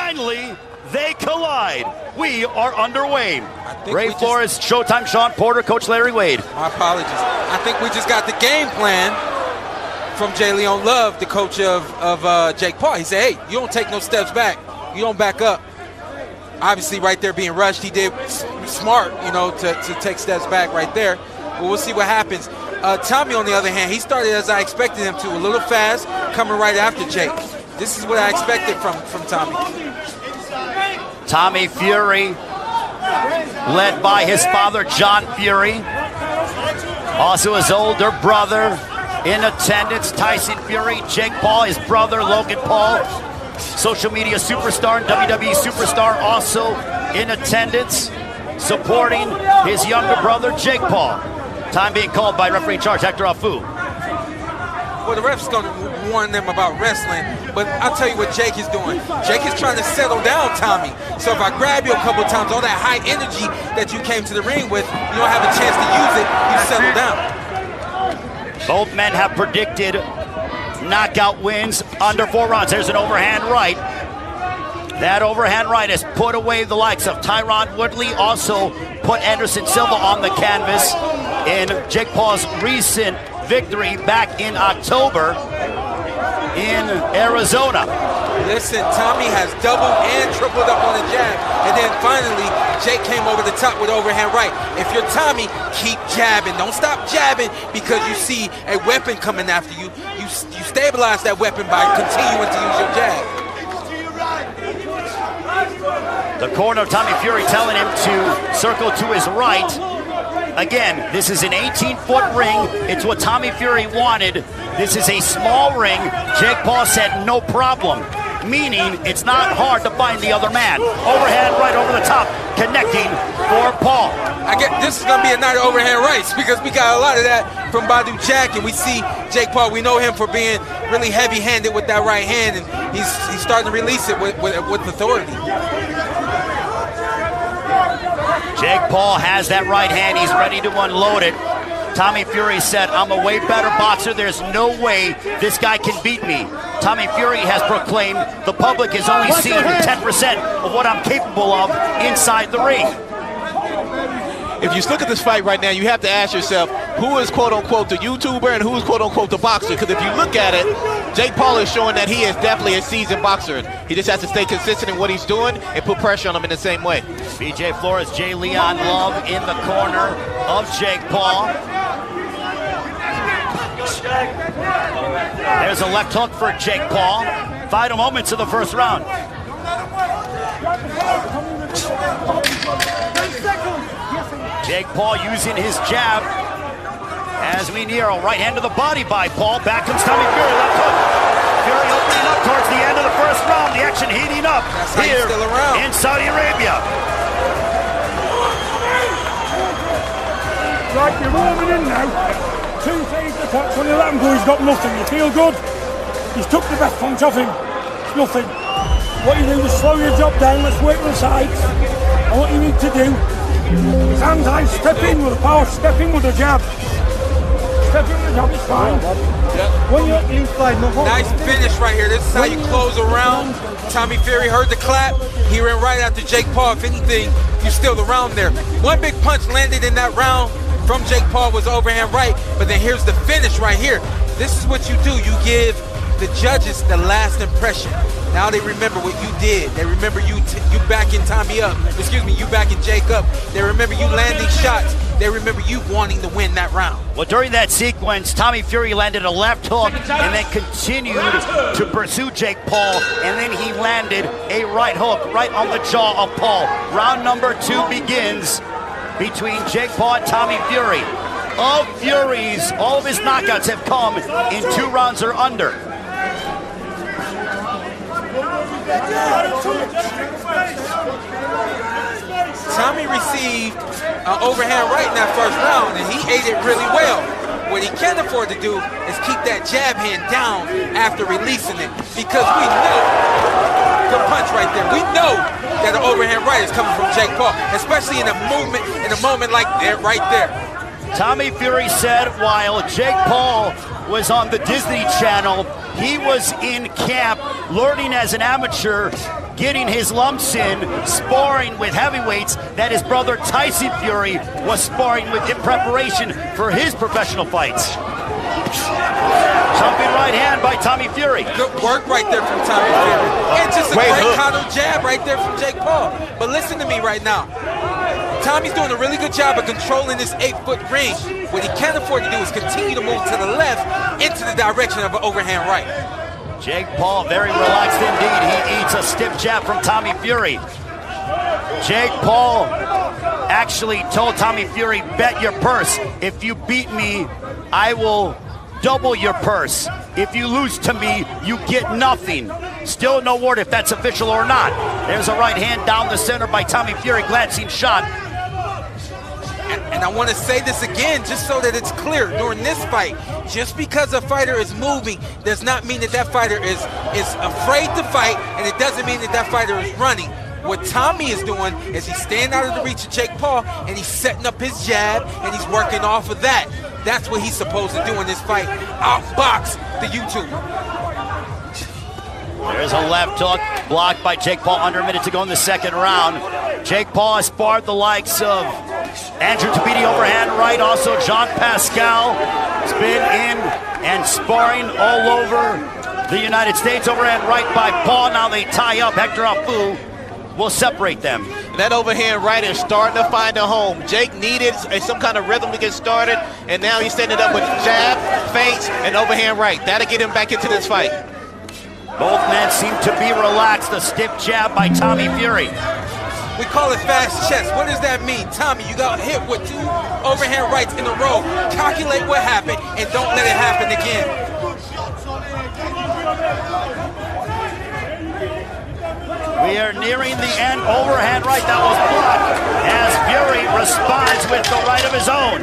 finally, they collide. We are underway. Ray Flores, Showtime Sean Porter, Coach Larry Wade. My apologies. I think we just got the game plan from J. Leon Love, the coach of Jake Paul. He said, hey, you don't take no steps back. You don't back up. Obviously, right there being rushed, he did smart, you know, to take steps back right there. But we'll see what happens. Tommy, on the other hand, he started as I expected him to, a little fast, coming right after Jake. This is what I expected from Tommy. Tommy Fury, led by his father, John Fury. Also his older brother in attendance, Tyson Fury. Jake Paul, his brother, Logan Paul. Social media superstar and WWE superstar also in attendance, supporting his younger brother, Jake Paul. Time being called by referee in charge, Hector Afu. Well, the ref's going to warn them about wrestling, but I'll tell you what Jake is doing. Jake is trying to settle down Tommy. So if I grab you a couple of times, all that high energy that you came to the ring with, you don't have a chance to use it, you settle down. Both men have predicted knockout wins under 4 rounds. There's an overhand right. That overhand right has put away the likes of Tyron Woodley, also put Anderson Silva on the canvas in Jake Paul's recent victory back in October in Arizona. Listen, Tommy has doubled and tripled up on the jab, and then finally Jake came over the top with overhand right. If you're Tommy, keep jabbing. Don't stop jabbing because you see a weapon coming after you. You stabilize that weapon by continuing to use your jab. The corner of Tommy Fury telling him to circle to his right. Again, this is an 18-foot ring. It's what Tommy Fury wanted. This is a small ring. Jake Paul said no problem, meaning it's not hard to find the other man. Overhand right over the top, connecting for Paul. I get this is going to be a night of overhand rights because we got a lot of that from Badou Jack, and we see Jake Paul. We know him for being really heavy-handed with that right hand, and he's starting to release it with authority. Jake Paul has that right hand. He's ready to unload it. Tommy Fury said, I'm a way better boxer. There's no way this guy can beat me. Tommy Fury has proclaimed the public has only seen 10% of what I'm capable of inside the ring. If you look at this fight right now, you have to ask yourself, who is quote-unquote the YouTuber and who is quote-unquote the boxer? Because if you look at it, Jake Paul is showing that he is definitely a seasoned boxer. He just has to stay consistent in what he's doing and put pressure on him in the same way. BJ Flores, J. Leon Love in the corner of Jake Paul. There's a left hook for Jake Paul. Final moments of the first round. Jake Paul using his jab as we near a right hand to the body by Paul. Back comes Tommy Fury, left hook. Fury opening up towards the end of the first round. The action heating up here in Saudi Arabia. Right, you're warming in now. 2 phase attacks on 11 he's got nothing. You feel good? He's took the best punch off him. It's nothing. What you do is slow your job down. Let's wait on the sides. And what you need to do, his hands high, step in with a power, step in with a jab. Step in with a jab, it's fine. When you're inside, nice finish right here. This is how you close a round. Tommy Fury heard the clap. He ran right after Jake Paul. If anything, you still the round there. One big punch landed in that round from Jake Paul was overhand right, but then here's the finish right here. This is what you do. You give the judges the last impression. Now they remember what you did. They remember you backing Tommy up. Excuse me, you backing Jake up. They remember you landing shots. They remember you wanting to win that round. Well, during that sequence, Tommy Fury landed a left hook and then continued to pursue Jake Paul, and then he landed a right hook right on the jaw of Paul. Round number 2 begins between Jake Paul and Tommy Fury. Of Fury's, all of his knockouts have come in 2 rounds or under. Tommy received an overhand right in that first round, and he ate it really well. What he can't afford to do is keep that jab hand down after releasing it, because we know the punch right there. We know that an overhand right is coming from Jake Paul, especially in a moment like that right there. Tommy Fury said while Jake Paul was on the Disney Channel, he was in camp learning as an amateur getting his lumps in, sparring with heavyweights that his brother Tyson Fury was sparring with in preparation for his professional fights. Jumping right hand by Tommy Fury. Good work right there from Tommy Fury. And just a great counter jab right there from Jake Paul. But listen to me right now. Tommy's doing a really good job of controlling this 8-foot ring. What he can't afford to do is continue to move to the left into the direction of an overhand right. Jake Paul very relaxed indeed. He eats a stiff jab from Tommy Fury. Jake Paul actually told Tommy Fury, bet your purse. If you beat me, I will double your purse. If you lose to me, you get nothing. Still no word if that's official or not. There's a right hand down the center by Tommy Fury, glancing shot. And I want to say this again, just so that it's clear, during this fight, just because a fighter is moving does not mean that that fighter is afraid to fight, and it doesn't mean that that fighter is running. What Tommy is doing is he's staying out of the reach of Jake Paul, and he's setting up his jab, and he's working off of that. That's what he's supposed to do in this fight, outbox the YouTuber. There's a left hook blocked by Jake Paul. Under a minute to go in the second round. Jake Paul has sparred the likes of Andrew Tabiti overhand right. Also Jean Pascal has been in and sparring all over the United States. Overhand right by Paul. Now they tie up. Hector Afu will separate them. That overhand right is starting to find a home. Jake needed some kind of rhythm to get started, and now he's setting it up with jab, feints, and overhand right. That'll get him back into this fight. Both men seem to be relaxed. A stiff jab by Tommy Fury. We call it fast chess. What does that mean? Tommy, you got hit with 2 overhand rights in a row. Calculate what happened and don't let it happen again. We are nearing the end. Overhand right, that was blocked as Fury responds with the right of his own.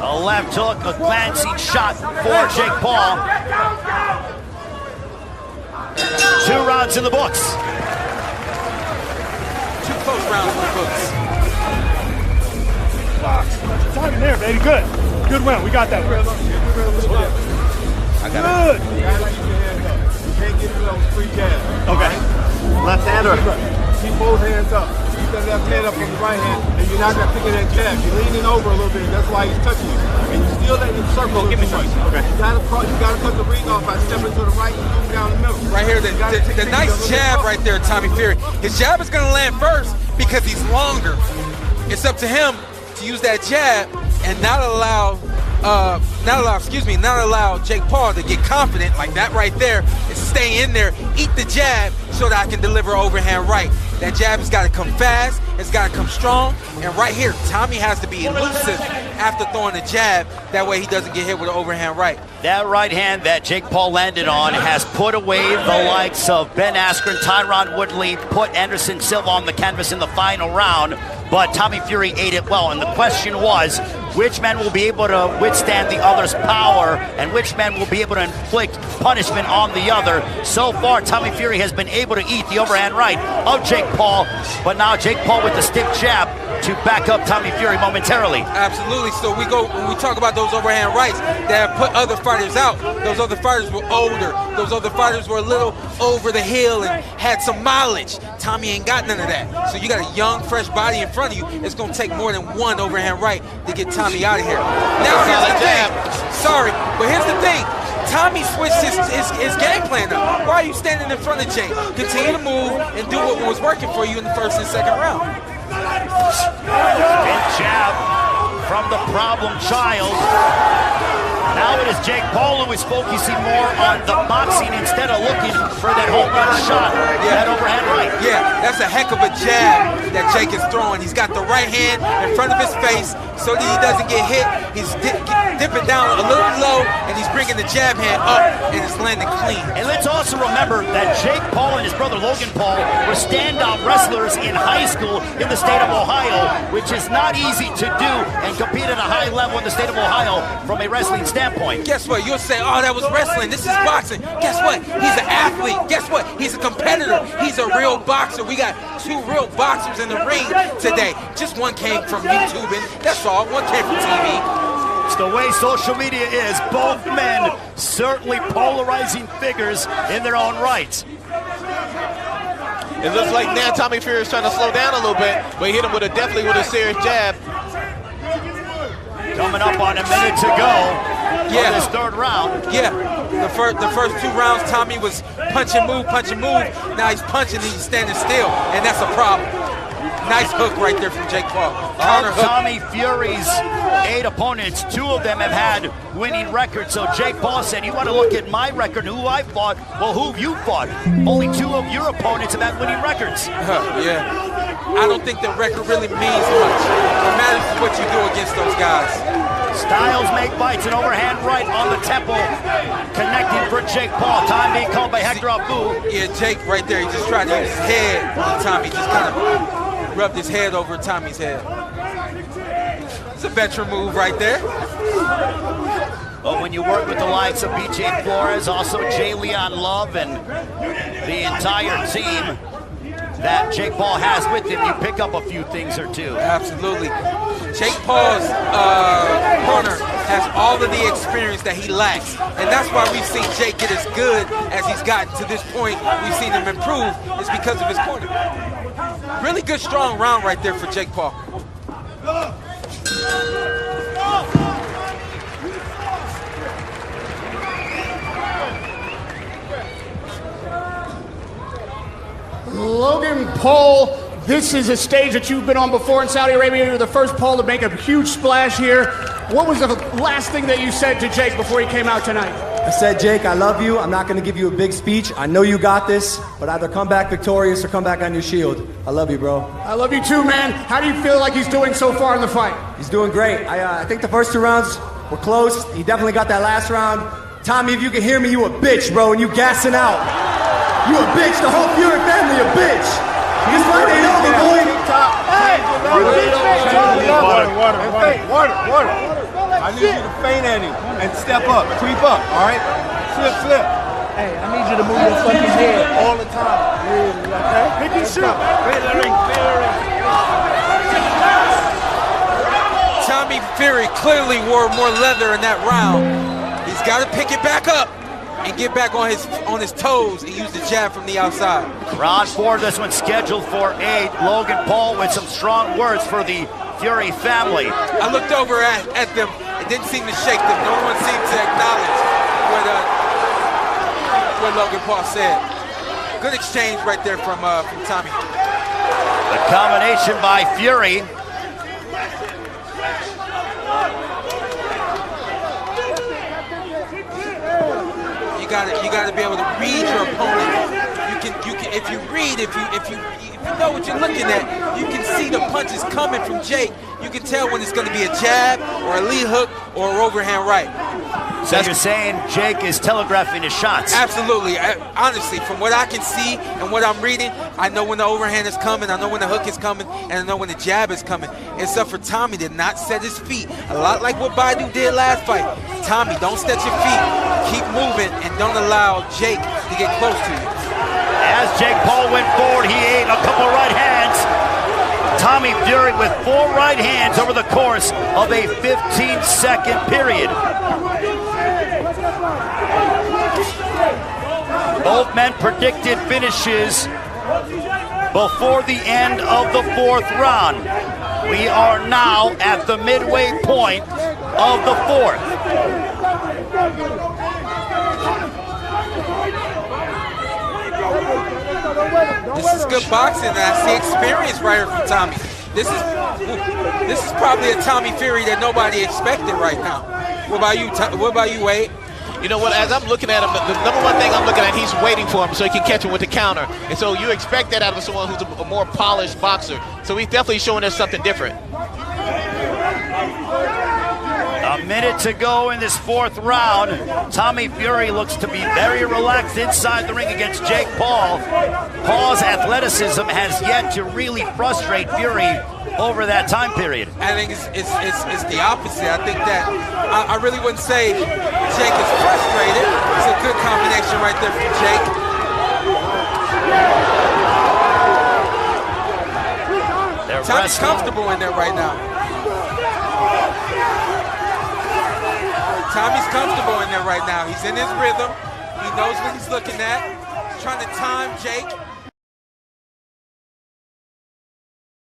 A left hook, a glancing shot for Jake Paul. 2 rounds in the books. 2 close rounds in the books. Time in there, baby. Good. Good win. We got that. I got it. Good. You can't get those free jabs. Okay. Left hand or keep both hands up. Keep that left hand up on the right hand, and you're not gonna pick at that jab. You're leaning over a little bit. That's why he's touching you. And you still letting him circle. Give me some. Okay. You gotta cut the ring off by stepping to the right and moving down the middle. Right here, the nice jab right there, Tommy Fury. His jab is going to land first because he's longer. It's up to him to use that jab and not allow Jake Paul to get confident like that right there and stay in there, eat the jab so that I can deliver overhand right. That jab has got to come fast, it's got to come strong, and right here, Tommy has to be elusive after throwing the jab, that way he doesn't get hit with an overhand right. That right hand that Jake Paul landed on has put away the likes of Ben Askren, Tyron Woodley, put Anderson Silva on the canvas in the final round, but Tommy Fury ate it well, and the question was, which man will be able to withstand the other's power, and which man will be able to inflict punishment on the other? So far, Tommy Fury has been able to eat the overhand right of Jake Paul, but now Jake Paul with the stiff jab to back up Tommy Fury momentarily. Absolutely. So when we talk about those overhand rights that have put other fighters out, those other fighters were older. Those other fighters were a little over the hill and had some mileage. Tommy ain't got none of that. So you got a young, fresh body in front of you. It's going to take more than one overhand right to get Tommy out of here. Now here's the thing. Sorry, but here's the thing. Tommy switched his game plan up. Why are you standing in front of Jake? Continue to move and do what was working for you in the first and second round. Big jab from the problem child. Now it is Jake Paul who is focusing more on the boxing instead of looking for that home run shot, that overhand right. Yeah, that's a heck of a jab that Jake is throwing. He's got the right hand in front of his face so that he doesn't get hit. He's dipping down a little low, and he's bringing the jab hand up, and it's landing clean. And let's also remember that Jake Paul and his brother Logan Paul were standout wrestlers in high school in the state of Ohio, which is not easy to do and compete at a high level in the state of Ohio from a wrestling standpoint. Guess what? You'll say, oh, that was wrestling. This is boxing. Guess what? He's an athlete. Guess what? He's a competitor. He's a real boxer. We got 2 real boxers in the ring today. Just one came from YouTubing. That's all. One came from TV. the way social media is, both men certainly polarizing figures in their own rights. It looks like now Tommy Fury is trying to slow down a little bit, but he hit him definitely with a serious jab. Coming up on a minute to go. Yeah, this third round. Yeah, the first 2 rounds, Tommy was punch and move. Now he's punching and he's standing still, and that's a problem. Nice hook right there from Jake Paul. Of Tommy Fury's 8 opponents, 2 of them have had winning records. So Jake Paul said, you want to look at my record, who I fought? Well, who you fought? Only 2 of your opponents have had winning records. Yeah, I don't think the record really means much. What matters is what you do against those guys. Styles make fights, an overhand right on the temple, connecting for Jake Paul. Time being called by Hector Abu. Yeah, Jake right there, he just tried to use his head on Tommy, just kind of rubbed his head over Tommy's head. It's a veteran move right there. But when you work with the likes of BJ Flores, also Jay Leon Love, and the entire team that Jake Paul has with him, you pick up a few things or two. Absolutely. Jake Paul's corner has all of the experience that he lacks. And that's why we've seen Jake get as good as he's gotten to this point. We've seen him improve. It's because of his corner. Really good, strong round right there for Jake Paul. Logan Paul, this is a stage that you've been on before in Saudi Arabia. You're the first Paul to make a huge splash here. What was the last thing that you said to Jake before he came out tonight? I said, Jake, I love you. I'm not going to give you a big speech. I know you got this, but either come back victorious or come back on your shield. I love you, bro. I love you too, man. How do you feel like he's doing so far in the fight? He's doing great. I think the first 2 rounds were close. He definitely got that last round. Tommy, if you can hear me, you a bitch, bro, and you gassing out. You a bitch. The whole Fury family a bitch. This fight ain't over, boy. Hey! Water. I need you to feint at him and step up, creep up, all right? Slip. Hey, I need you to move your fucking head all the time. Really, okay? Pick and shoot. Tommy Fury clearly wore more leather in that round. He's got to pick it back up and get back on his toes and use the jab from the outside. Round 4, this one's scheduled for 8. Logan Paul with some strong words for the Fury family. I looked over at them. It didn't seem to shake them. No one seemed to acknowledge what Logan Paul said. Good exchange right there from Tommy. The combination by Fury. You gotta be able to read your opponent. You can if you know what you're looking at, you can see the punches coming from Jake. You can tell when it's going to be a jab or a lead hook or an overhand right. So you're saying Jake is telegraphing his shots? Absolutely. Honestly, from what I can see and what I'm reading, I know when the overhand is coming, I know when the hook is coming, and I know when the jab is coming. Except for Tommy did not set his feet. A lot like what Baidu did last fight. Tommy, don't set your feet. Keep moving and don't allow Jake to get close to you. As Jake Paul went forward, he ate a couple right hands. Tommy Fury with 4 right hands over the course of a 15-second period. Both men predicted finishes before the end of the 4th round. We are now at the midway point of the 4th. This is good boxing, and I see experience right here from Tommy. This is probably a Tommy Fury that nobody expected right now. What about you, Wade? You know what, as I'm looking at him, the number one thing I'm looking at, he's waiting for him so he can catch him with the counter. And so you expect that out of someone who's a more polished boxer. So he's definitely showing us something different. A minute to go in this 4th round. Tommy Fury looks to be very relaxed inside the ring against Jake Paul. Paul's athleticism has yet to really frustrate Fury over that time period. I think it's the opposite. I think that I really wouldn't say Jake is frustrated. It's a good combination right there from Jake. Tommy's comfortable in there right now. Tommy's comfortable in there right now. He's in his rhythm. He knows what he's looking at. He's trying to time Jake.